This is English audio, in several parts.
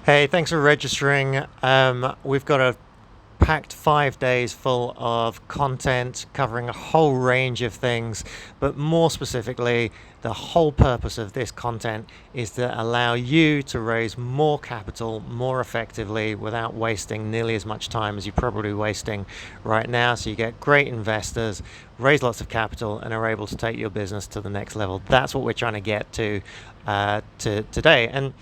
Hey, thanks for registering. We've got a packed 5 days full of content covering a whole range of things, but more specifically, the whole purpose of this content is to allow you to raise more capital more effectively without wasting nearly as much time as you're probably wasting right now. So you get great investors, raise lots of capital, and are able to take your business to the next level. That's what we're trying to get to today. And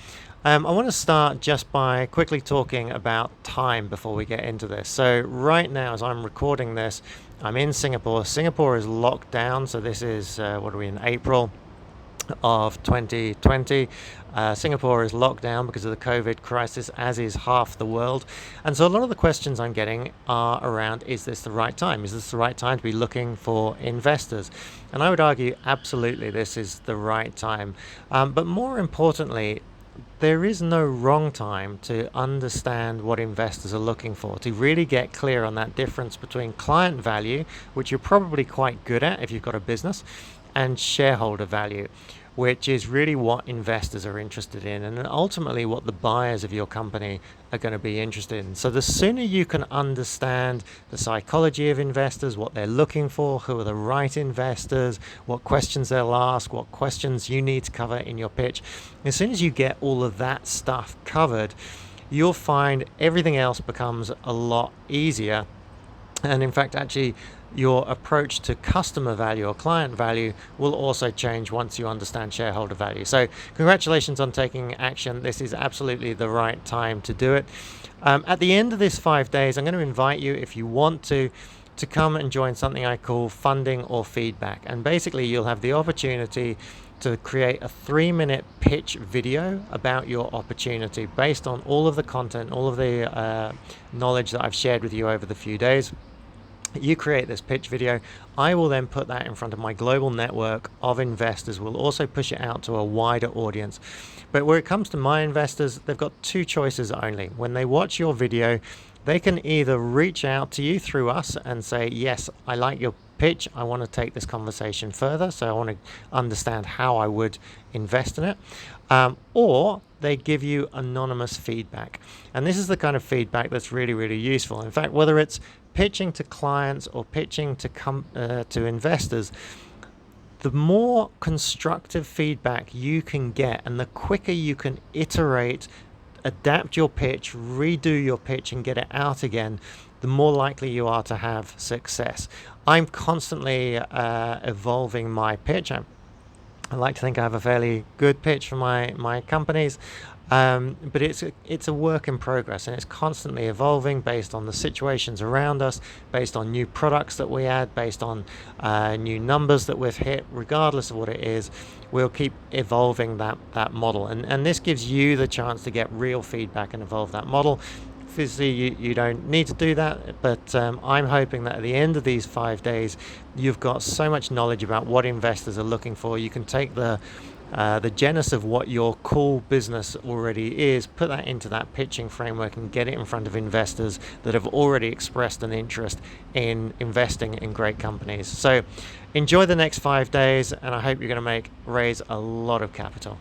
I want to start just by quickly talking about time before we get into this. So right now, as I'm recording this, I'm in Singapore. Singapore is locked down. So this is, what are we in, April of 2020. Singapore is locked down because of the COVID crisis, as is half the world. And so a lot of the questions I'm getting are around, is this the right time? Is this the right time to be looking for investors? And I would argue, absolutely, this is the right time. But more importantly, there is no wrong time to understand what investors are looking for, to really get clear on that difference between client value, which you're probably quite good at if you've got a business, and shareholder value, which is really what investors are interested in and ultimately what the buyers of your company are going to be interested in. So the sooner you can understand the psychology of investors, what they're looking for, who are the right investors, what questions they'll ask, what questions you need to cover in your pitch, as soon as you get all of that stuff covered, you'll find everything else becomes a lot easier. And in fact, actually, your approach to customer value or client value will also change once you understand shareholder value. So congratulations on taking action. This is absolutely the right time to do it. At the end of this 5 days, I'm going to invite you, if you want to come and join something I call funding or feedback. And basically, you'll have the opportunity to create a 3-minute pitch video about your opportunity based on all of the content, all of the knowledge that I've shared with you over the few days. You create this pitch video. I will then put that in front of my global network of investors. We'll also push it out to a wider audience. But where it comes to my investors, they've got two choices only. When they watch your video, they can either reach out to you through us and say, yes, I like your pitch. I want to take this conversation further. So I want to understand how I would invest in it. Or they give you anonymous feedback. And this is the kind of feedback that's really, really useful. In fact, whether it's pitching to clients or pitching to investors, the more constructive feedback you can get and the quicker you can iterate, adapt your pitch, redo your pitch and get it out again, the more likely you are to have success. I'm constantly evolving my pitch. I like to think I have a fairly good pitch for my companies, but it's a work in progress and it's constantly evolving based on the situations around us, based on new products that we add, based on new numbers that we've hit. Regardless of what it is, we'll keep evolving that model, and this gives you the chance to get real feedback and evolve that model. Obviously, you don't need to do that, but I'm hoping that at the end of these 5 days, you've got so much knowledge about what investors are looking for. You can take the genesis of what your cool business already is, put that into that pitching framework and get it in front of investors that have already expressed an interest in investing in great companies. So enjoy the next 5 days, and I hope you're going to raise a lot of capital.